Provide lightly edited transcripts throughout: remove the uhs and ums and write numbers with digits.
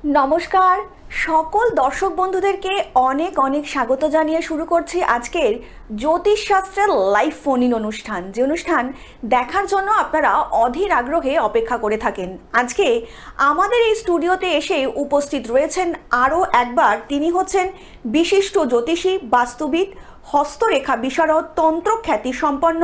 নমস্কার সকল দর্শক বন্ধুদেরকে অনেক অনেক স্বাগত জানিয়ে শুরু করছি আজকের জ্যোতিষশাস্ত্রের লাইভ ফোন ইন অনুষ্ঠান, যে অনুষ্ঠান দেখার জন্য আপনারা অধীর আগ্রহে অপেক্ষা করে থাকেন। আজকে আমাদের এই স্টুডিওতে এসে উপস্থিত রয়েছেন আরও একবার, তিনি হচ্ছেন বিশিষ্ট জ্যোতিষী, বাস্তুবিদ, হস্তরেখা বিশারদ, তন্ত্র খ্যাতি সম্পন্ন,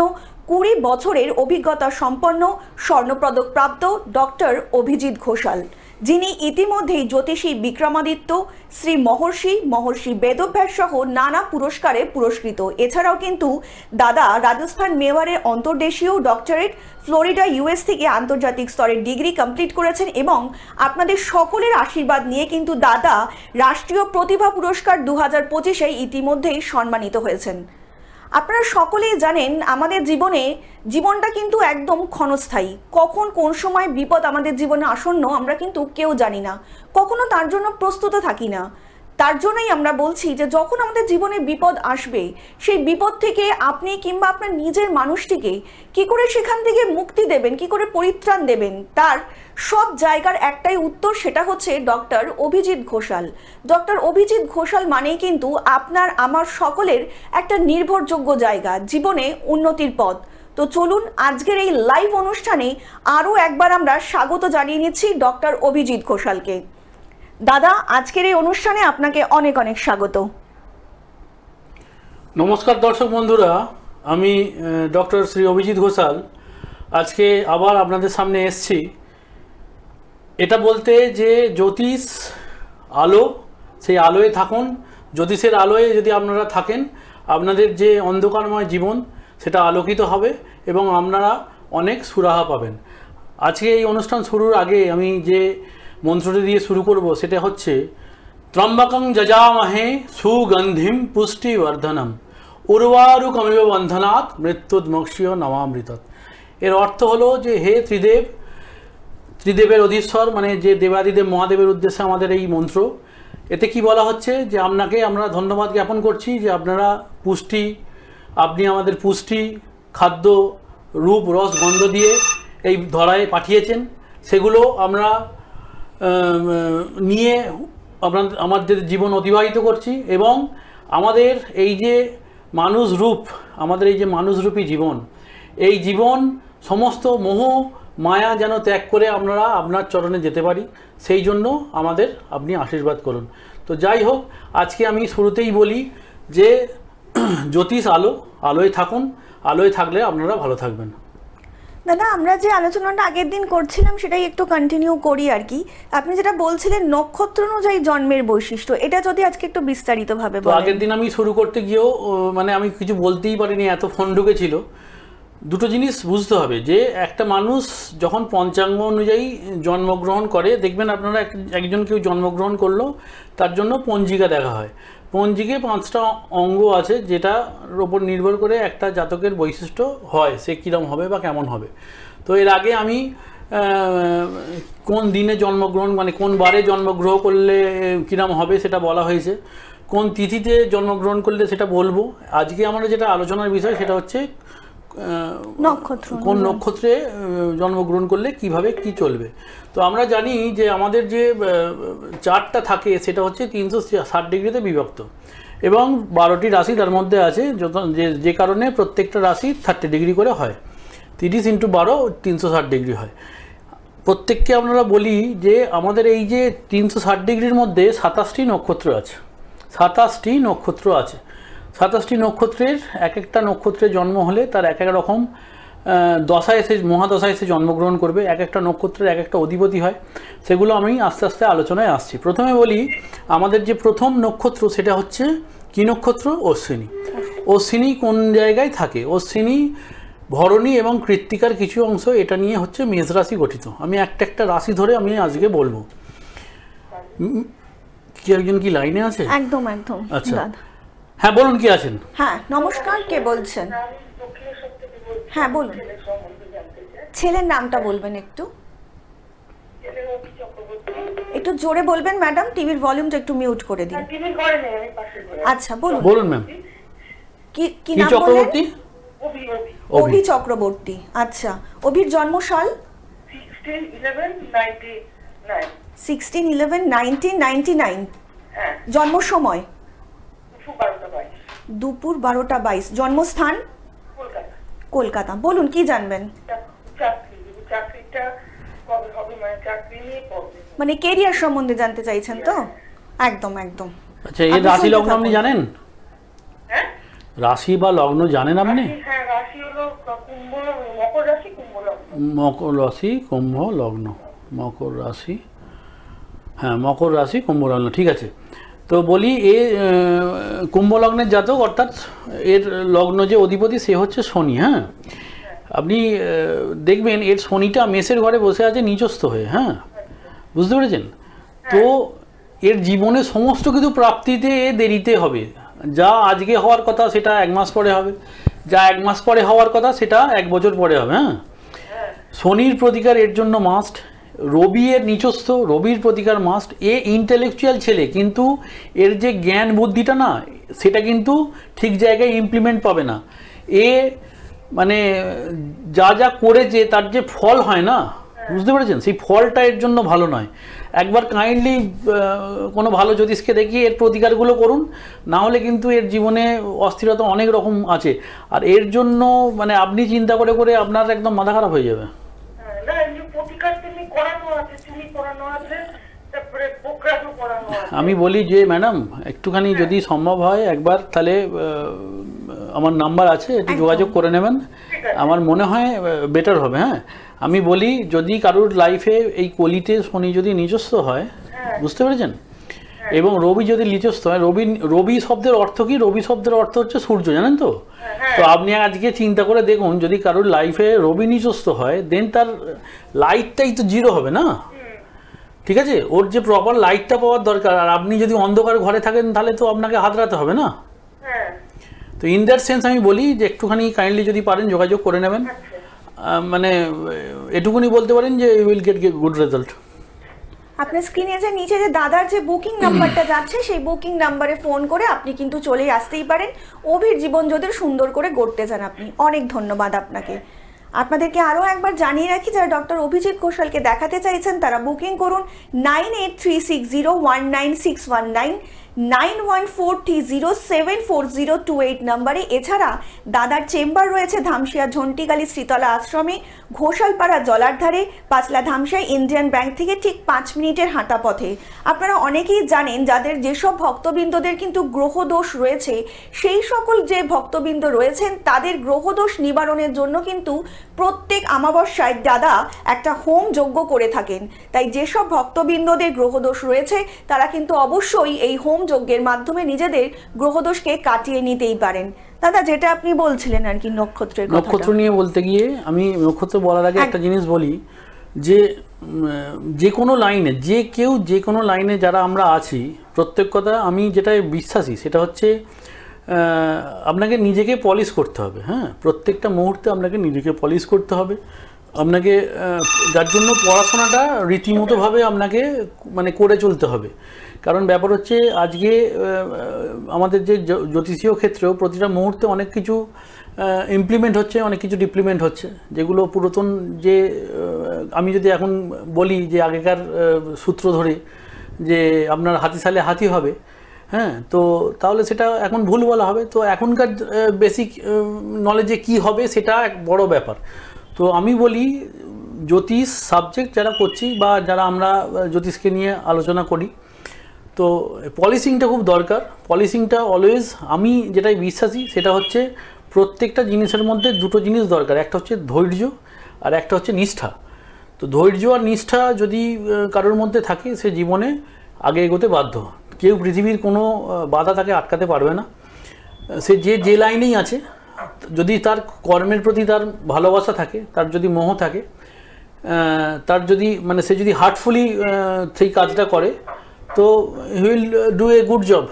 20 বছরের অভিজ্ঞতা সম্পন্ন, স্বর্ণপদক প্রাপ্ত ডক্টর অভিজিৎ ঘোষাল, যিনি ইতিমধ্যেই জ্যোতিষী বিক্রমাদিত্য, শ্রী মহর্ষি বেদব্যাস সহ নানা পুরস্কারে পুরস্কৃত। এছাড়াও কিন্তু দাদা রাজস্থান মেওয়ারের অন্তর্দেশীয় ডক্টরেট, ফ্লোরিডা ইউএস থেকে আন্তর্জাতিক স্তরের ডিগ্রি কমপ্লিট করেছেন এবং আপনাদের সকলের আশীর্বাদ নিয়ে কিন্তু দাদা রাষ্ট্রীয় প্রতিভা পুরস্কার 2025-এ ইতিমধ্যেই সম্মানিত হয়েছেন। আপনারা সকলেই জানেন আমাদের জীবনটা কিন্তু একদম ক্ষণস্থায়ী। কখন কোন সময় বিপদ আমাদের জীবনে আসন্ন আমরা কিন্তু কেউ জানি না, কখনো তার জন্য প্রস্তুত থাকি না। তার জন্যই আমরা বলছি যে যখন আমাদের জীবনে বিপদ আসবে, সেই বিপদ থেকে আপনি কিংবা আপনার নিজের মানুষটিকে কি করে সেখান থেকে মুক্তি দেবেন, কি করে পরিত্রাণ দেবেন, তার সব জায়গার একটাই উত্তর, সেটা হচ্ছে ডক্টর অভিজিৎ ঘোষাল। ডক্টর অভিজিৎ ঘোষাল মানেই কিন্তু আপনার আমার সকলের একটা নির্ভরযোগ্য জায়গা, জীবনে উন্নতির পথ। তো চলুন আজকের এই লাইভ অনুষ্ঠানে আরও একবার আমরা স্বাগত জানিয়ে নিচ্ছি ডক্টর অভিজিৎ ঘোষালকে। দাদা, আজকের এই অনুষ্ঠানে আপনাকে অনেক অনেক স্বাগত। নমস্কার দর্শক বন্ধুরা, আমি ডক্টর শ্রী অভিজিৎ ঘোষাল আজকে আবার আপনাদের সামনে এসেছি এটা বলতে যে জ্যোতিষ আলো, সেই আলোয় থাকুন। জ্যোতিষের আলোয় যদি আপনারা থাকেন, আপনাদের যে অন্ধকারময় জীবন সেটা আলোকিত হবে এবং আপনারা অনেক সুরাহা পাবেন। আজকে এই অনুষ্ঠান শুরুর আগে আমি যে মন্ত্রটি দিয়ে শুরু করব সেটা হচ্ছে ত্রম্বকং যজামহে সুগন্ধিম পুষ্টিবর্ধনম উর্বারুকমিব বন্ধনাৎ মৃত্যুর্মোক্ষীয় নমামৃতৎ। এর অর্থ হলো যে হে ত্রিদেবের অধীশ্বর, মানে যে দেবাদিদেব মহাদেবের উদ্দেশ্যে আমাদের এই মন্ত্র। এতে কি বলা হচ্ছে যে আপনাকে আমরা ধন্যবাদ জ্ঞাপন করছি যে আপনি আমাদের পুষ্টি, খাদ্য, রূপ, রস, গন্ধ দিয়ে এই ধরায় পাঠিয়েছেন। সেগুলো আমরা নিয়ে আমাদের জীবন অতিবাহিত করছি এবং আমাদের এই যে মানুষরূপী জীবন, এই জীবন সমস্ত মোহ মায়া যেন ত্যাগ করে আমরা আপনার চরণে যেতে পারি, সেই জন্য আপনি আশীর্বাদ করুন। তো যাই হোক, আজকে আমি শুরুতেই বলি যে জ্যোতিষ আলোয় থাকুন, আলোয় থাকলে আপনারা ভালো থাকবেন। দাদা, আমরা যে আলোচনাটা আগের দিন করছিলাম সেটাই একটু কন্টিনিউ করি আর কি। আপনি যেটা বলছিলেন নক্ষত্র অনুযায়ী জন্মের বৈশিষ্ট্য, এটা যদি আজকে একটু বিস্তারিতভাবে বলেন। আগের দিন আমি শুরু করতে গিয়েও আমি কিছু বলতেই পারিনি, এত ফোন ঢুকেছিল। দুটো জিনিস বুঝতে হবে যে একটা মানুষ যখন পঞ্চাঙ্গ অনুযায়ী জন্মগ্রহণ করে, দেখবেন আপনারা কেউ জন্মগ্রহণ করলো, তার জন্য পঞ্জিকা দেখা হয়। পঞ্জিকে 5টা অঙ্গ আছে, যেটার ওপর নির্ভর করে একটা জাতকের বৈশিষ্ট্য হয়, সে কীরকম হবে বা কেমন হবে। তো এর আগে আমি কোন দিনে জন্মগ্রহণ, মানে কোন বারে জন্মগ্রহণ করলে কীরকম হবে সেটা বলা হয়েছে, কোন তিথিতে জন্মগ্রহণ করলে সেটা বলবো। আজকে আমরা যেটা আলোচনার বিষয় সেটা হচ্ছে কোন নক্ষত্রে জন্মগ্রহণ করলে কিভাবে কি চলবে। তো আমরা জানি যে আমাদের যে চার্টটা থাকে সেটা হচ্ছে 360 ডিগ্রিতে বিভক্ত এবং 12টি রাশি তার মধ্যে আছে, যে কারণে প্রত্যেকটা রাশি 30 ডিগ্রি করে হয়। 30 × 12 360 ডিগ্রি হয়। প্রত্যেককে আপনারা বলি যে আমাদের এই যে 360 ডিগ্রির মধ্যে 27টি নক্ষত্র আছে। 27টি নক্ষত্র আছে। 27টি নক্ষত্রের একটা নক্ষত্রে জন্ম হলে তার এক রকম দশায় এসে, মহাদশায় এসে জন্মগ্রহণ করবে। একটা নক্ষত্রের একটা অধিপতি হয়। সেগুলো আমি আস্তে আস্তে আলোচনায় আসছি। প্রথমে বলি আমাদের যে প্রথম নক্ষত্র সেটা হচ্ছে কি নক্ষত্র? অশ্বিনী। অশ্বিনী কোন জায়গায় থাকে? অশ্বিনী ভরণী এবং কৃত্তিকার কিছু অংশ, এটা নিয়ে হচ্ছে মেষ রাশি গঠিত। আমি একটা রাশি ধরে আমি আজকে বলবো। কি একজন কি লাইনে আছে? একদম। আচ্ছা, হ্যাঁ বলুন, কি আছেন? হ্যাঁ নমস্কার, কে বলছেন? হ্যাঁ বলুন, ছেলের নামটা বলবেন একটু জোরে বলবেন ম্যাডাম, টিভির ভলিউমটা একটু মিউট করে দিন। আচ্ছা বলুন ম্যাম। কি নাম চক্রবর্তী? অভি চক্রবর্তী। আচ্ছা, অভির জন্মসাল? 16/11/1999। হ্যাঁ, জন্ম সময়? দুপুর 12টা 22, দুপুর 12টা 22। জন্মস্থান? কলকাতা। কলকাতা। বলুন কি জানবেন? চাকরিটা কবে হবে, মানে চাকরি নিয়ে প্রবলেম। মানে কেরিয়ার সম্বন্ধে জানতে চাইছেন তো? একদম একদম। আচ্ছা, এর আপনি রাশি শুনতে লগ্ন আপনি থাকুন। জানেন? হ্যাঁ, রাশি বা লগ্ন জানেন আপনি? হ্যাঁ, রাশি হলো কুম্ভ, মকর রাশি, কুম্ভ লগ্ন। মকর রাশি কুম্ভ লগ্ন, মকর রাশি, হ্যাঁ মকর রাশি কুম্ভ লগ্ন, ঠিক আছে। তো বলি এ কুম্ভ লগ্নের জাতক, অর্থাৎ এর লগ্ন যে অধিপতি সে হচ্ছে শনি। হ্যাঁ, আপনি দেখবেন এর শনিটা মেষের ঘরে বসে আছে নিচস্থ হয়ে। হ্যাঁ, বুঝতে পেরেছেন? তো এর জীবনে সমস্ত কিছু প্রাপ্তিতে এ দেরিতে হবে। যা আজকে হওয়ার কথা সেটা 1 মাস পরে হবে, যা 1 মাস পরে হওয়ার কথা সেটা 1 বছর পরে হবে। হ্যাঁ, শনির প্রতিকার এর জন্য মাস্ট। রবি এর নিচস্থ, রবির প্রতিকার মাস্ট। এ ইন্টেলেকচুয়াল ছেলে, কিন্তু এর যে জ্ঞান বুদ্ধিটা না, সেটা কিন্তু ঠিক জায়গায় ইমপ্লিমেন্ট পাবে না। এ মানে যা যা করেছে তার যে ফল হয় না, বুঝতে পেরেছেন, সেই ফলটা এর জন্য ভালো নয়। একবার কাইন্ডলি কোনো ভালো জ্যোতিষকে দেখিয়ে এর প্রতিকারগুলো করুন, না হলে কিন্তু এর জীবনে অস্থিরতা অনেক রকম আছে। আর এর জন্য মানে আপনি চিন্তা করে করে আপনার একদম মাথা খারাপ হয়ে যাবে। না, এমনি প্রতিকার তুমি করানো আছে, চুনি করানো আছে, তারপরে পোকরাজও করানো আছে। আমি বলি যে ম্যাডাম একটুখানি যদি সম্ভব হয় একবার, তাহলে আমার নাম্বার আছে, একটু যোগাযোগ করে নেবেন, আমার মনে হয় বেটার হবে। হ্যাঁ, আমি বলি যদি কারোর লাইফে এই কলিতে শনি যদি নিজস্ব হয়, বুঝতে পেরেছেন, এবং রবি যদি নিজস্ব হয়, রবি শব্দের অর্থ কি? রবি শব্দের অর্থ হচ্ছে সূর্য, জানেন তো? তো আপনি আজকে চিন্তা করে দেখুন, যদি কারোর লাইফে রবি নিজস্ব হয়, দেন তার লাইটটাই তো জিরো হবে না, ঠিক আছে? ওর যে প্রপার লাইটটা পাওয়ার দরকার, আর আপনি যদি অন্ধকার ঘরে থাকেন তাহলে তো আপনাকে হাতড়াতে হবে না। হ্যাঁ, তো ইন দ্যাট সেন্স আমি বলি যে একটুখানি কাইন্ডলি যদি পারেন যোগাযোগ করে নেবেন। মানে এটুকুনি বলতে পারেন যে you will get good result. আপনার স্ক্রিনে যে নিচে যে দাদার যে বুকিং নাম্বারটা যাচ্ছে, সেই বুকিং নাম্বারে ফোন করে আপনি কিন্তু চলে আসতেই পারেন। অভির জীবন যদি সুন্দর করে গড়তে চান আপনি। অনেক ধন্যবাদ আপনাকে। আপনাদেরকে আরও একবার জানিয়ে রাখি, যারা ডক্টর অভিজিৎ ঘোষালকে দেখাতে চাইছেন তারা বুকিং করুন 9836019619, 9143074028 নাম্বারে। এছাড়া দাদার চেম্বার রয়েছে ধামসিয়া ঝন্টিগালি শ্রীতলা আশ্রমে, ঘোষালপাড়া জলার ধারে, পাঁচলা ধামসাই ইন্ডিয়ান ব্যাংক থেকে ঠিক 5 মিনিটের হাঁটা পথে। আপনারা অনেকেই জানেন যাদের যেসব ভক্তবৃন্দদের কিন্তু গ্রহদোষ রয়েছে, সেই সকল যে ভক্তবৃন্দ রয়েছেন তাদের গ্রহদোষ নিবারণের জন্য কিন্তু প্রত্যেক অমাবস্যায় দাদা একটা হোম যজ্ঞ করে থাকেন। তাই যেসব ভক্তবৃন্দদের গ্রহদোষ রয়েছে তারা কিন্তু অবশ্যই এই হোম যজ্ঞের মাধ্যমে নিজেদের গ্রহদোষকে কাটিয়ে নিতেই পারেন। দাদা, যেটা আপনি বলছিলেন আর কি নক্ষত্রের কথা, নক্ষত্র নিয়ে বলতে গিয়ে আমি নক্ষত্র বলার আগে একটা জিনিস বলি, যে কোনো লাইনে যে কোনো লাইনে যারা আমরা আছি, প্রত্যেক কথা আমি যেটা বিশ্বাসী সেটা হচ্ছে আপনাকে নিজেকে পলিশ করতে হবে। হ্যাঁ, প্রত্যেকটা মুহূর্তে আপনাকে নিজেকে পলিশ করতে হবে। আপনাকে যার জন্য পড়াশোনাটা রীতিমতোভাবে আপনাকে মানে করে চলতে হবে। কারণ ব্যাপার হচ্ছে আজকে আমাদের যে জ্যোতিষীয় ক্ষেত্রেও প্রতিটা মুহূর্তে অনেক কিছু ইমপ্লিমেন্ট হচ্ছে, অনেক কিছু ডিপ্লিমেন্ট হচ্ছে, যেগুলো পুরাতন যে আমি যদি এখন বলি যে আগেকার সূত্র ধরে যে আপনার হাতি সালে হাতি হবে, হ্যাঁ, তো তাহলে সেটা এখন ভুল বলা হবে। তো এখনকার বেসিক নলেজে কি হবে সেটা এক বড় ব্যাপার। তো আমি বলি জ্যোতিষ সাবজেক্ট যারা করছি বা যারা আমরা জ্যোতিষকে নিয়ে আলোচনা করি, তো পলিশিংটা খুব দরকার। পলিশিংটা অলওয়েজ আমি যেটাই বিশ্বাসী সেটা হচ্ছে প্রত্যেকটা জিনিসের মধ্যে দুটো জিনিস দরকার, একটা হচ্ছে ধৈর্য আর একটা হচ্ছে নিষ্ঠা। তো ধৈর্য আর নিষ্ঠা যদি কারোর মধ্যে থাকে সে জীবনে আগে এগোতে বাধ্য। কেউ পৃথিবীর কোনো বাধা তাকে আটকাতে পারবে না। সে যে লাইনেই আছে, যদি তার কর্মের প্রতি তার ভালোবাসা থাকে, তার যদি মোহ থাকে, তার যদি মানে সে যদি হার্টফুলি সেই কাজটা করে, তো he will do a good job.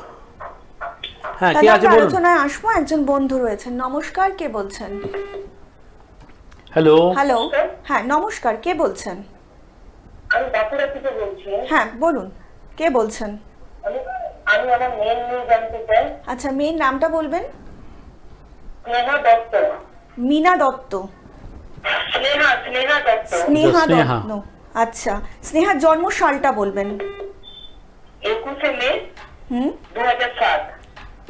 হ্যাঁ, কে আছে বলুন? আলোচনায় আসবো, একজন বন্ধু রয়েছেন। নমস্কার, কে বলছেন? হ্যালো। হ্যালো, হ্যাঁ নমস্কার, কে বলছেন? আমি বাঁকুড়া থেকে বলছি। হ্যাঁ বলুন, কে বলছেন? আমি আমার মেয়ের নিয়ে জানতে চাই। আচ্ছা, মেয়ের নামটা বলবেন? স্নেহা দত্ত। মিনা দত্ত? স্নেহা দত্ত। স্নেহা স্নেহা। দত্ত। আচ্ছা, স্নেহার জন্ম সালটা বলবেন। 21শে মে হুম, 2007।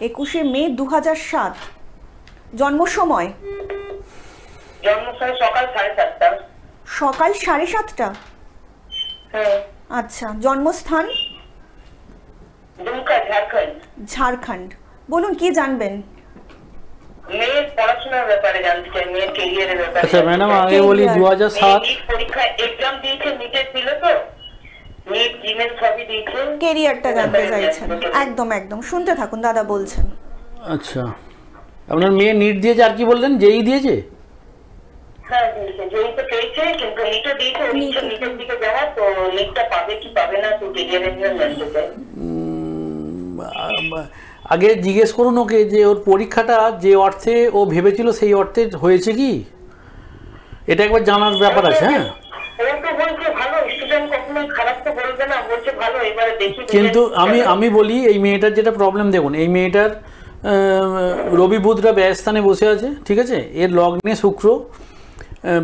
21শে মে 2007। জন্ম সময়? জন্ম সময় সকাল 7:30টা। সকাল 7:30টা। হ্যাঁ। আচ্ছা, জন্মস্থান? দুমকা, ঝাড়খণ্ড। ঝাড়খণ্ড। বলুন কি জানবেন? মেয়ের পড়াশোনার ব্যাপারে জানতে চাই, মেয়ের কেরিয়ারের ব্যাপারে। আচ্ছা ম্যাডাম, আগে বলি Career। 2007 নিট পরীক্ষা এক্সাম দিয়েছে, নিটের ছিল তো, নিট জিমের সবই দিয়েছে। কেরিয়ারটা জানতে চাইছেন? একদম একদম, শুনতে থাকুন, দাদা বলছেন। আচ্ছা, আপনার মেয়ে নিট দিয়েছে, আর কি বললেন, জেই দিয়েছে? হ্যাঁ দিয়েছে, যেই তো পেয়েছে, কিন্তু নিটও দিয়েছে, ওর ইচ্ছে নিটের দিকে যাওয়া, তো নিটটা পাবে কি পাবে না, তো কেরিয়ারের জন্য জানতে চাই। আগে জিজ্ঞেস করুন ওকে যে ওর পরীক্ষাটা যে অর্থে ও ভেবেছিল সেই অর্থে হয়েছে কি, এটা একবার জানার ব্যাপার আছে। হ্যাঁ, ও তো বলছে ভালো স্টুডেন্ট, কখনোই খারাপ তো বলবে না, বলছে ভালো, এবারে দেখি। কিন্তু আমি বলি এই মেয়েটার যেটা প্রবলেম, দেখুন এই মেয়েটার রবি বুধরা ব্যয়স্থানে বসে আছে, ঠিক আছে, এর লগ্নে শুক্র,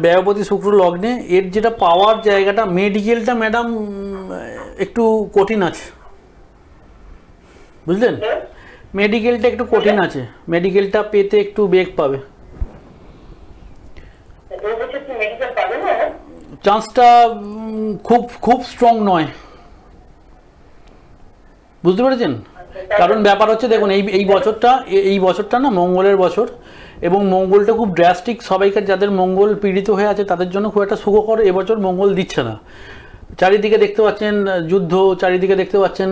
ব্যয়পতি শুক্র লগ্নে, এর যেটা পাওয়ার জায়গাটা মেডিকেলটা ম্যাডাম একটু কঠিন আছে, বুঝলেন, মেডিকেলটা একটু কঠিন আছে, মেডিকেলটা পেতে একটু বেগ পাবে, মেডিকেল পাবে না। চান্সটা খুব খুব স্ট্রং নয়, বুঝতে পেরেছেন? কারণ ব্যাপার হচ্ছে দেখুন এই বছরটা না মঙ্গলের বছর, এবং মঙ্গলটা খুব ড্রাস্টিক, সবাইকার যাদের মঙ্গল পীড়িত হয়ে আছে তাদের জন্য খুব একটা সুখকর এবছর মঙ্গল দিচ্ছে না। চারিদিকে দেখতে পাচ্ছেন যুদ্ধ, চারিদিকে দেখতে পাচ্ছেন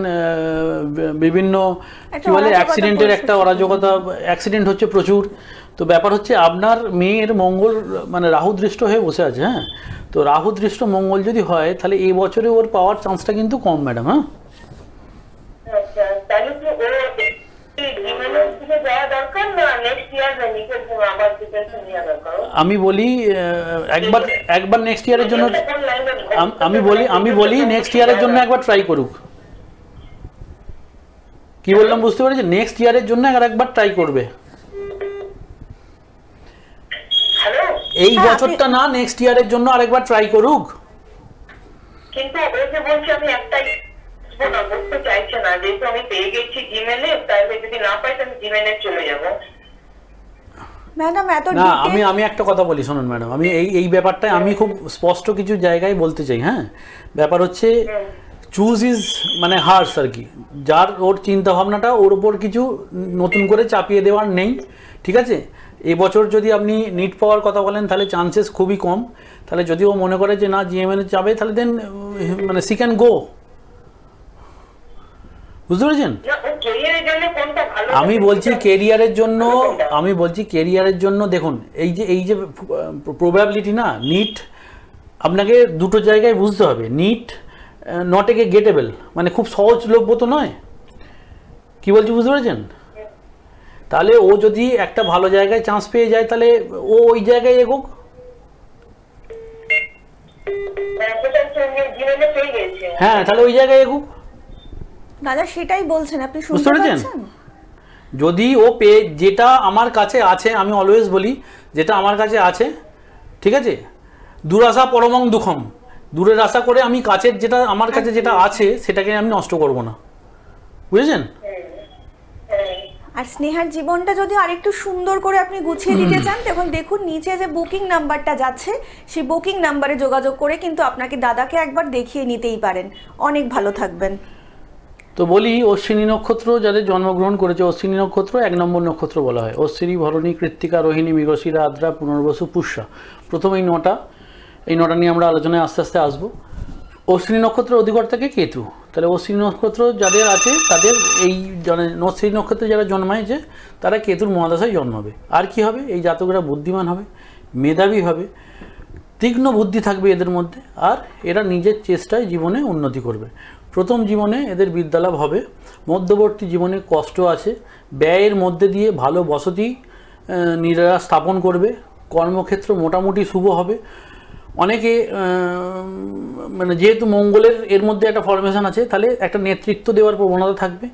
বিভিন্ন কি বলে অ্যাক্সিডেন্টের একটা অরাজকতা, অ্যাক্সিডেন্ট হচ্ছে প্রচুর। তো ব্যাপার হচ্ছে আপনার মেয়ের মঙ্গল মানে রাহু দৃষ্ট হয়ে বসে আছে। হ্যাঁ, তো রাহু দৃষ্ট মঙ্গল যদি হয় তাহলে এই বছরে ওর পাওয়ার চান্সটা কিন্তু কম ম্যাডাম। হ্যাঁ, আচ্ছা, তাহলে কি ও জিমেনের দিকে যাওয়া দরকার না নেক্সট ইয়ার নিটের জন্য আবার প্রিপারেশন নেওয়া দরকার? আমি বলি একবার নেক্সট ইয়ারের জন্য, আমি বলি নেক্সট ইয়ারের জন্য একবার ট্রাই করুক। কি বললাম বুঝতে পেরেছি? নেক্সট ইয়ারের জন্য একবার ট্রাই করবে, এই বছরটা না, নেক্সট ইয়ারের জন্য আরেকবার ট্রাই করুক। কিন্তু ও যে বলছে আমি একটাই বলতে চাইছে না, যেহেতু আমি পেয়ে গেছি জিমেনে, তাহলে যদি না পাই তাহলে জিমেনে চলে যাব। ম্যাডাম এত না, আমি একটা কথা বলি শুনুন ম্যাডাম, আমি এই ব্যাপারটায় আমি খুব স্পষ্ট কিছু জায়গায় বলতে চাই। হ্যাঁ, ব্যাপার হচ্ছে চুজ ইজ মানে হার্স আর কি, যার ওর চিন্তা ভাবনাটা ওর উপর কিছু নতুন করে চাপিয়ে দেওয়ার নেই, ঠিক আছে। এবছর যদি আপনি নিট পাওয়ার কথা বলেন তাহলে চান্সেস খুবই কম, তাহলে যদি ও মনে করে যে না জিএমএন যাবে তাহলে দেন মানে সি ক্যান গো, বুঝতে পেরেছেন? আমি বলছি কেরিয়ারের জন্য দেখুন এই যে প্রবাবিলিটি না, নিট আপনাকে দুটো জায়গায় বুঝতে হবে, নিট নট এ গেটেবল, মানে খুব সহজলভ্য তো নয়, কি বলছি বুঝতে পেরেছেন? তাহলে ও যদি একটা ভালো জায়গায় চান্স পেয়ে যায় তাহলে ও ওই জায়গায় এগোক। হ্যাঁ, তাহলে ওই জায়গায় এগোক। দাদা সেটাই বলছেন, আপনি বুঝতে শুনতে পেরেছেন? পাচ্ছেন? যদি ও পেয়ে, যেটা আমার কাছে আছে, আমি অলওয়েজ বলি যেটা আমার কাছে আছে, ঠিক আছে, দুরাশা পরমং দুঃখম, দূরের আশা করে আমি কাছের যেটা আমার কাছে যেটা আছে সেটাকে আমি নষ্ট করব না, বুঝেছেন? আর স্নেহার জীবনটা যদি আরেকটু সুন্দর করে আপনি গুছিয়ে দিতে চান, তখন দেখুন নিচে যে বুকিং নাম্বারটা যাচ্ছে, সেই বুকিং নাম্বারে যোগাযোগ করে কিন্তু আপনাকে দাদাকে একবার দেখিয়ে নিতেই পারেন, অনেক ভালো থাকবেন। তো বলি, অশ্বিনী নক্ষত্র যাদের জন্মগ্রহণ করেছে, অশ্বিনী নক্ষত্র 1 নম্বর নক্ষত্র বলা হয়। অশ্বিনী, ভরণী, কৃত্তিকা, রোহিণী, মৃগশিরা, আদ্রা, পুনর্বসু, পুষ্যা, প্রথম এই নটা নিয়ে আমরা আলোচনায় আস্তে আস্তে আসবো। অশ্বিনী নক্ষত্রের অধিকর্তাকে কেতু, তাহলে অশ্বিনী নক্ষত্র যাদের আছে তাদের এই অশ্বিনী নক্ষত্রে যারা জন্মায় তারা কেতুর মহাদশায় জন্মাবে। আর কি হবে, এই জাতকরা বুদ্ধিমান হবে, মেধাবী হবে, তীক্ষ্ণ বুদ্ধি থাকবে এদের মধ্যে, আর এরা নিজের চেষ্টায় জীবনে উন্নতি করবে। প্রথম জীবনে এদের বিদ্যালাভ হবে, মধ্যবর্তী জীবনে কষ্ট আছে, ব্যয়ের মধ্যে দিয়ে ভালো বসতি নিজেরা স্থাপন করবে, কর্মক্ষেত্র মোটামুটি শুভ হবে। অনেকে মানে যেহেতু মঙ্গলের এর মধ্যে একটা ফরমেশন আছে, তাহলে একটা নেতৃত্ব দেওয়ার প্রবণতা থাকবে,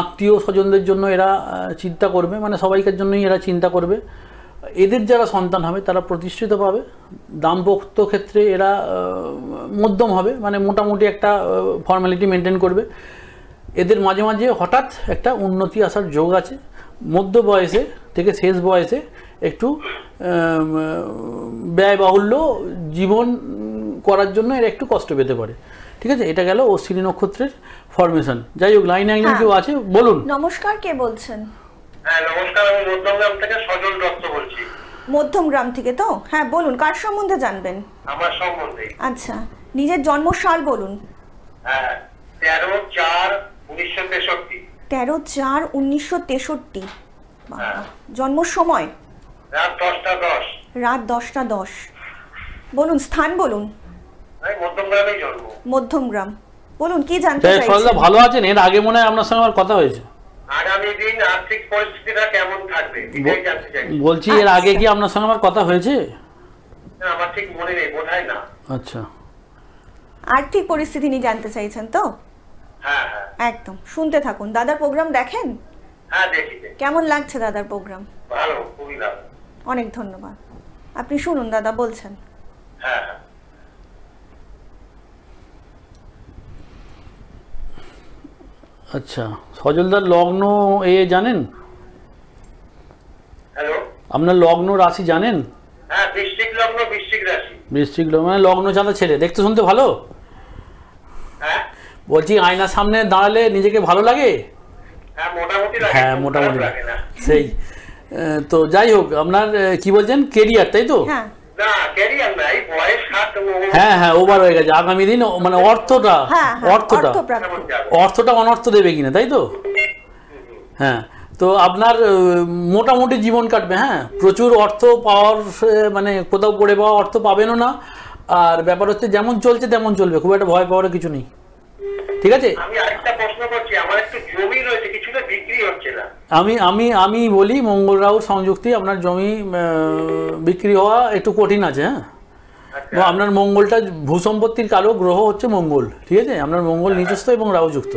আত্মীয় স্বজনদের জন্য এরা চিন্তা করবে, মানে সবাইকার জন্যই এরা চিন্তা করবে, এদের যারা সন্তান হবে তারা প্রতিষ্ঠিত পাবে, দাম্পত্য ক্ষেত্রে এরা মধ্যম হবে, মানে মোটামুটি একটা ফর্মালিটি মেনটেন করবে। এদের মাঝে মাঝে হঠাৎ একটা উন্নতি আসার যোগ আছে, মধ্য বয়সে থেকে শেষ বয়সে একটু ব্যয়বাহুল্য জীবন করার জন্য এরা একটু কষ্ট পেতে পারে। ঠিক আছে, এটা গেল অশ্বিনী নক্ষত্রের ফরমেশন। যাই হোক, লাইনে একজন কেউ আছে, বলুন। নমস্কার, কে বলছেন? হ্যাঁ নমস্কার, আমি মধ্যমগ্রাম থেকে সজল দত্ত বলছি। মধ্যমগ্রাম থেকে তো? হ্যাঁ বলুন, কার সম্বন্ধে জানবেন? আমার সম্বন্ধে। আচ্ছা, নিজের জন্মসাল বলুন। হ্যাঁ 13/4/1963। 13/4/1963। জন্ম সময়? রাত 10টা 10। রাত 10টা 10। বলুন, স্থান বলুন। আমি মধ্যমগ্রামেই জন্ম। মধ্যমগ্রাম। বলুন, কি জানতে সরলা চাইছেন? ভালো আছেন? এর আগে মনে হয় আপনার সঙ্গে আমার কথা হয়েছে। আগামী দিন আর্থিক পরিস্থিতিটা কেমন থাকবে এটাই জানতে চাই। বলছি এর আগে কি আপনার সঙ্গে আমার কথা হয়েছে? না, আমার ঠিক মনে নেই, বোধহয় না। আচ্ছা, আর্থিক পরিস্থিতি নিয়ে জানতে চাইছেন তো? হ্যাঁ হ্যাঁ একদম, শুনতে থাকুন। দাদার প্রোগ্রাম দেখেন? হ্যাঁ দেখি। কেমন লাগছে দাদার প্রোগ্রাম? ভালো, খুবই ভালো। অনেক ধন্যবাদ। আপনি শুনুন, দাদা বলছেন। হ্যাঁ হ্যাঁ আচ্ছা, সজলদার লগ্ন এ জানেন? হ্যালো, আপনার লগ্ন রাশি জানেন? হ্যাঁ বৃশ্চিক লগ্ন, বৃশ্চিক রাশি। বৃশ্চিক লগ্ন, মানে লগ্ন চাঁদা ছেলে, দেখতে শুনতে ভালো। হ্যাঁ বলছি আয়নার সামনে দাঁড়ালে নিজেকে ভালো লাগে? হ্যাঁ মোটামুটি লাগে। হ্যাঁ খুব মোটামুটি খারাপ লাগে না। সেই তো যাই হোক, আপনার কি বলছেন, কেরিয়ার, তাই তো? হ্যাঁ না ক্যারিয়ার নাই, বয়স 60। হ্যাঁ হ্যাঁ, ওভার হয়ে গেছে। আগামী দিন মানে অর্থটা হ্যাঁ হ্যাঁ, অর্থটা অর্থপ্রাপ্তি। কেমন যাবে? অর্থটা অনর্থ দেবে কিনা, তাই তো? হ্যাঁ, তো আপনার মোটামুটি জীবন কাটবে। হ্যাঁ, প্রচুর অর্থ পাওয়ার মানে কোথাও পড়ে পাওয়া অর্থ পাবেনও না। আর ব্যাপার হচ্ছে যেমন চলছে তেমন চলবে, খুব একটা ভয় পাওয়ার কিছু নেই। ঠিক আছে, আমি আরেকটা প্রশ্ন করছি, আমার একটু জমি রয়েছে, কিছুটা বিক্রি হচ্ছে না। আমি আমি আমি বলি মঙ্গল রাহু সংযুক্তি, আপনার জমি বিক্রি হওয়া একটু কঠিন আছে। হ্যাঁ, আচ্ছা। তো আপনার মঙ্গলটা ভূসম্পত্তির কারক গ্রহ হচ্ছে মঙ্গল। ঠিক আছে, আপনার মঙ্গল নিজস্ব এবং রাহুযুক্ত,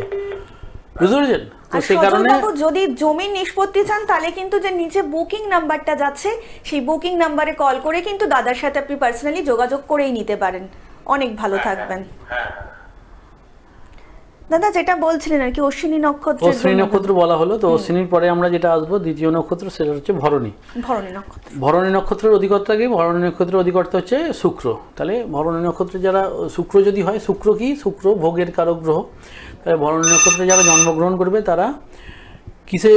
বুঝতে পেরেছেন? তো আর সেই কারণে সজলবাবু, যদি জমির নিষ্পত্তি চান তাহলে কিন্তু যে নিচে বুকিং নাম্বারটা যাচ্ছে, সেই বুকিং নাম্বারে কল করে কিন্তু দাদার সাথে আপনি পার্সোনালি যোগাযোগ করেই নিতে পারেন। অনেক ভালো থাকবেন। হ্যাঁ দাদা যেটা বলছিলেন আর কি, অশ্বিনী নক্ষত্রের অশ্বিনী জন্য নক্ষত্র বলা হলো, তো অশ্বিনীর পরে আমরা যেটা আসবো দ্বিতীয় নক্ষত্র, সেটা হচ্ছে ভরণী। ভরণী নক্ষত্র। ভরণী নক্ষত্রের অধিকর্তা কি? ভরণী নক্ষত্রের অধিকর্তা হচ্ছে শুক্র। তাহলে ভরণী নক্ষত্রে যারা, শুক্র যদি হয়, শুক্র কি? শুক্র ভোগের কারক গ্রহ। তাহলে ভরণী নক্ষত্রে যারা জন্মগ্রহণ করবে তারা কিসে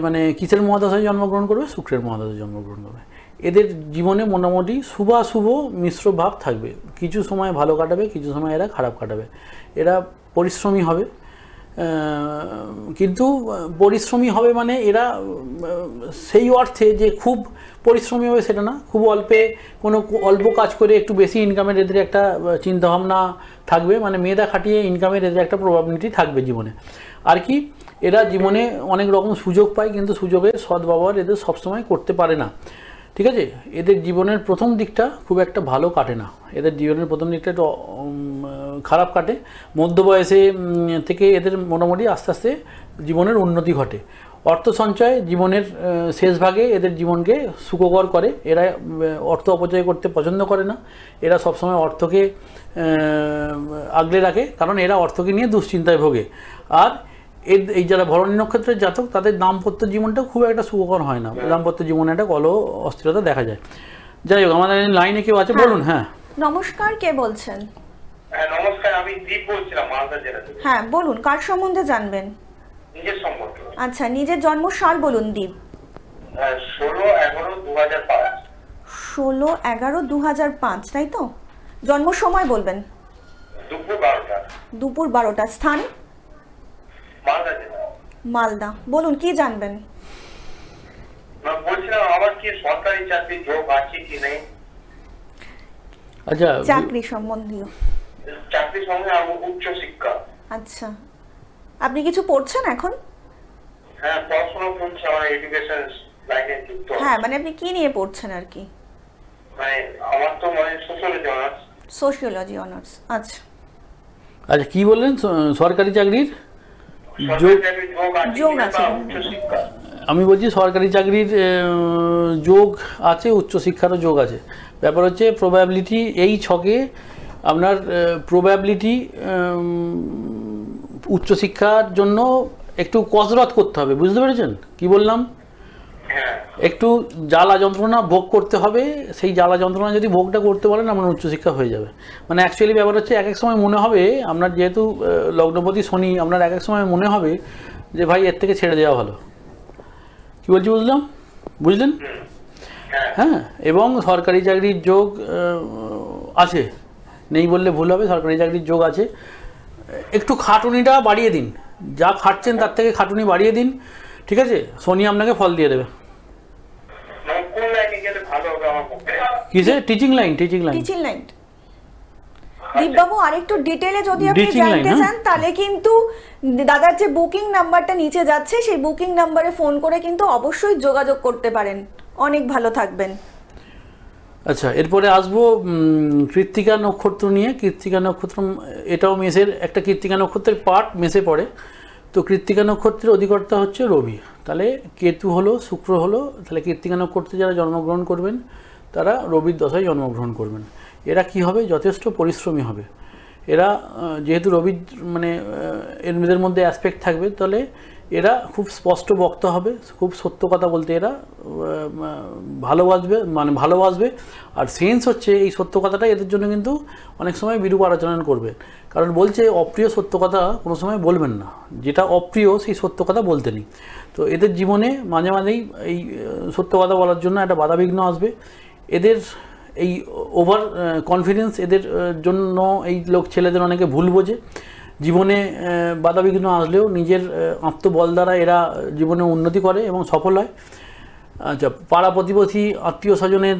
মানে কিসের মহাদশায় জন্মগ্রহণ করবে? শুক্রের মহাদশায় জন্মগ্রহণ করবে। এদের জীবনে মোটামুটি শুভাশুভ মিশ্র ভাব থাকবে। কিছু সময় ভালো কাটাবে, কিছু সময় এরা খারাপ কাটাবে। এরা পরিশ্রমী হবে, কিন্তু পরিশ্রমী হবে মানে এরা সেই অর্থে যে খুব পরিশ্রমী হবে সেটা না, খুব অল্প কাজ করে একটু বেশি ইনকামের এদের একটা চিন্তাভাবনা থাকবে। মানে মেধা খাটিয়ে ইনকামের এদের একটা প্রবাবিলিটি থাকবে জীবনে। আর কি, এরা জীবনে অনেক রকম সুযোগ পায়, কিন্তু সুযোগের সদ্ব্যবহার এদের সবসময় করতে পারে না। ঠিক আছে, এদের জীবনের প্রথম দিকটা খুব একটা ভালো কাটে না। এদের জীবনের প্রথম দিকটা একটু খারাপ কাটে। মধ্য বয়সে থেকে এদের মোটামুটি আস্তে আস্তে জীবনের উন্নতি ঘটে। অর্থ সঞ্চয় জীবনের শেষ ভাগে এদের জীবনকে সুখকর করে। এরা অর্থ অপচয় করতে পছন্দ করে না। এরা সবসময় অর্থকে আগলে রাখে, কারণ এরা অর্থকে নিয়ে দুশ্চিন্তায় ভোগে। আর এই যারা ভরণী নক্ষত্রের জাতক, তাদের দাম্পত্য জীবনটা খুব একটা সুখকর হয় না। দাম্পত্য জীবনে একটা কলহ অস্থিরতা দেখা যায়। যাই হোক, আমাদের লাইনে কেউ আছে, বলুন। হ্যাঁ নমস্কার, কে বলছেন? হ্যাঁ নমস্কার, আমি দীপ বলছিলাম, মালদা জেলা থেকে। হ্যাঁ বলুন, কার সম্বন্ধে জানবেন? নিজের সম্পর্কে। আচ্ছা, নিজের জন্মসাল বলুন। দীপ। 16/11/2005। 16/11/2005, তাই তো? জন্ম সময় বলবেন। দুপুর 12টা। দুপুর 12টা। স্থান? মালদা জেলা। মালদা। বলুন, কি জানবেন? বলছিলাম আমার কি সরকারি চাকরি যোগ আছে কি নেই? আচ্ছা, চাকরি সম্বন্ধীয়। চাকরির সঙ্গে উচ্চ শিক্ষা। আচ্ছা, আপনি কিছু পড়ছেন এখন? হ্যাঁ পড়াশোনা করছি, আমার এডুকেশন লাইনে যুক্ত। হ্যাঁ, মানে আপনি কি নিয়ে পড়ছেন আর কি? মানে আমার তো মানে সোশ্যালজি অনার্স। Sociology honours. আচ্ছা আচ্ছা, কি বললেন? সরকারি চাকরির সরকারি চাকরির যোগ যোগ আছে আছে। বা উচ্চ শিক্ষা। আমি বলছি সরকারি চাকরির যোগ আছে, উচ্চশিক্ষারও যোগ আছে। ব্যাপার হচ্ছে প্রবাবিলিটি, এই ছকে আপনার প্রবাবিলিটি উচ্চশিক্ষার জন্য একটু কসরত করতে হবে, বুঝতে পেরেছেন কি বললাম? একটু জ্বালা যন্ত্রণা ভোগ করতে হবে, সেই জ্বালা যন্ত্রণা যদি ভোগটা করতে পারেন আপনার উচ্চশিক্ষা হয়ে যাবে। মানে অ্যাকচুয়ালি ব্যাপার হচ্ছে এক এক সময় মনে হবে আপনার, যেহেতু লগ্নপতি শনি, আপনার এক এক সময় মনে হবে যে ভাই এর থেকে ছেড়ে দেওয়া ভালো। কি বলছি বুঝলেন? হ্যাঁ, এবং সরকারি চাকরির যোগ আছে, নেই বললে ভুল হবে, সরকারি চাকরির যোগ আছে। একটু খাটুনিটা বাড়িয়ে দিন, যা খাটছেন তার থেকে খাটুনি বাড়িয়ে দিন, ঠিক আছে? শনি আপনাকে ফল দিয়ে দেবে। কিসে? Teaching line. দীপবাবু আরেকটু ডিটেইলে যদি আপনি জানতে চান তাহলে কিন্তু দাদার যে বুকিং নাম্বারটা নিচে যাচ্ছে সেই বুকিং নাম্বারে ফোন করে কিন্তু অবশ্যই যোগাযোগ করতে পারেন। অনেক ভালো থাকবেন। আচ্ছা, এরপরে আসবো কৃত্তিকা নক্ষত্র নিয়ে। কৃত্তিকা নক্ষত্র এটাও মেষের একটা, কৃত্তিকা নক্ষত্রের পার্ট মেষে পড়ে। তো কৃত্তিকা নক্ষত্রের অধিকর্তা হচ্ছে রবি, তাহলে কেতু হলো, শুক্র হলো, তাহলে কৃত্তিকা নক্ষত্রে যারা জন্মগ্রহণ করবেন তারা রবির দশায় জন্মগ্রহণ করবেন। এরা কি হবে? যথেষ্ট পরিশ্রমী হবে এরা, যেহেতু রবির মানে এদের মধ্যে অ্যাসপেক্ট থাকবে, তাহলে এরা খুব স্পষ্ট বক্তা হবে, খুব সত্য কথা বলতে এরা ভালোবাসবে। আর সেন্স হচ্ছে এই সত্য কথাটা এদের জন্য কিন্তু অনেক সময় বিরূপ আচরণ করবে, কারণ বলছে অপ্রিয় সত্য কথা কোনো সময় বলবেন না, যেটা অপ্রিয় সেই সত্য কথা বলতে নেই। তো এদের জীবনে মাঝে মাঝেই এই সত্য কথা বলার জন্য একটা বাধাবিঘ্ন আসবে। এদের এই ওভার কনফিডেন্স এদের জন্য এই ছেলেদের অনেকে ভুল বোঝে। জীবনে বাধাবিঘ্ন আসলেও নিজের আত্মবল দ্বারা এরা জীবনে উন্নতি করে এবং সফল হয়। আচ্ছা, পাড়া প্রতিবেশী আত্মীয় স্বজনের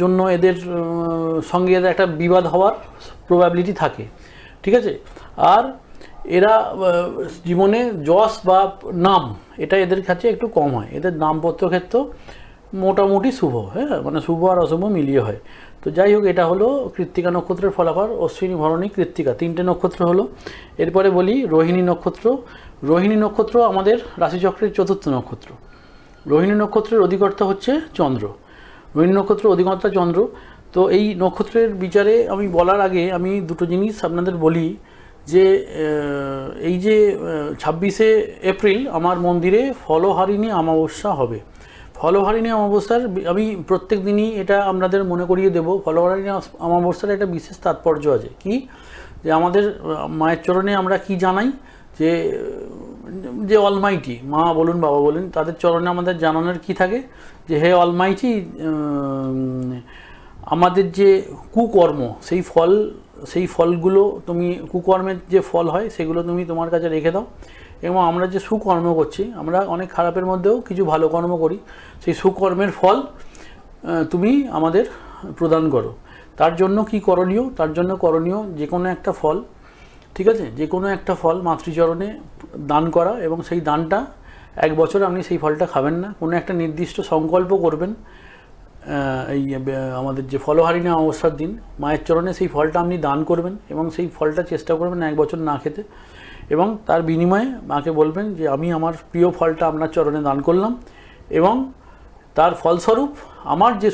জন্য এদের সঙ্গে এদের একটা বিবাদ হওয়ার প্রবাবিলিটি থাকে, ঠিক আছে? আর এরা জীবনে যশ বা নাম এটা এদের কাছে একটু কম হয়। এদের নামপত্র ক্ষেত্র মোটামুটি শুভ, হ্যাঁ, মানে শুভ আর অশুভ মিলিয়ে হয়। তো যাই হোক, এটা হলো কৃত্তিকা নক্ষত্রের ফলাফল। অশ্বিনী, ভরণী, কৃত্তিকা তিনটে নক্ষত্র হলো। এরপরে বলি রোহিণী নক্ষত্র। রোহিণী নক্ষত্র আমাদের রাশিচক্রের চতুর্থ নক্ষত্র। রোহিণী নক্ষত্রের অধিকর্তা হচ্ছে চন্দ্র। রোহিণী নক্ষত্রের অধিকর্তা চন্দ্র। তো এই নক্ষত্রের বিচারে আমি বলার আগে আমি দুটো জিনিস আপনাদের বলি, যে এই যে 26শে এপ্রিল আমার মন্দিরে ফলহারিণী অমাবস্যা হবে। ফলহারিণী অমাবস্যার আমি প্রত্যেক দিনই এটা আপনাদের মনে করিয়ে দেব। ফলহারিণী অমাবস্যার একটা বিশেষ তাৎপর্য আছে, কি যে আমাদের মায়ের চরণে আমরা কি জানাই, যে অলমাইটি মা বলুন বাবা বলুন, তাদের চরণে আমাদের জানানোর কি থাকে, যে হে অলমাইটি, আমাদের যে কুকর্ম সেই ফলগুলো তুমি, কুকর্মের যে ফল হয় সেগুলো তুমি তোমার কাছে রেখে দাও, এবং আমরা যে সুকর্ম করছি, আমরা অনেক খারাপের মধ্যেও কিছু ভালো কর্ম করি, সেই সুকর্মের ফল তুমি আমাদের প্রদান করো। তার জন্য কি করণীয়? তার জন্য করণীয় যে কোনো একটা ফল, ঠিক আছে, যে কোনো একটা ফল মাতৃচরণে দান করা, এবং সেই দানটা 1 বছর আপনি সেই ফলটা খাবেন না, কোনো একটা নির্দিষ্ট সংকল্প করবেন। এই আমাদের যে ফলহারিণী অমাবস্যার দিন মায়ের চরণে সেই ফলটা আপনি দান করবেন, এবং সেই ফলটা চেষ্টা করবেন 1 বছর না খেতে, এবং তার বিনিময়ে মাকে বলবেন যে আমি আমার প্রিয় ফলটা আপনার চরণে দান করলাম, এবং তার ফলস্বরূপ আমার যে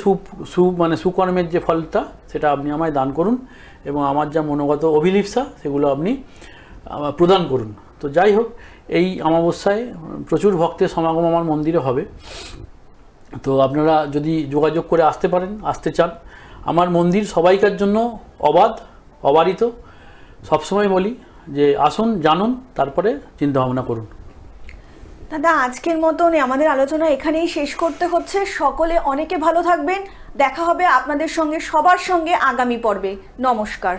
সুকর্মের যে ফলটা সেটা আপনি আমায় দান করুন, এবং আমার যা মনোগত অভিলিপ্সা সেগুলো আপনি প্রদান করুন। তো যাই হোক, এই অমাবস্যায় প্রচুর ভক্তের সমাগম আমার মন্দিরে হবে। তো আপনারা যদি যোগাযোগ করে আসতে চান, আমার মন্দির সবাইকার জন্য অবারিত। সবসময় বলি যে আসুন, জানুন, তারপরে চিন্তাভাবনা করুন। দাদা, আজকের মতন আমাদের আলোচনা এখানেই শেষ করতে হচ্ছে। সকলে অনেকে ভালো থাকবেন। দেখা হবে আপনাদের সঙ্গে, সবার সঙ্গে আগামী পর্বে। নমস্কার।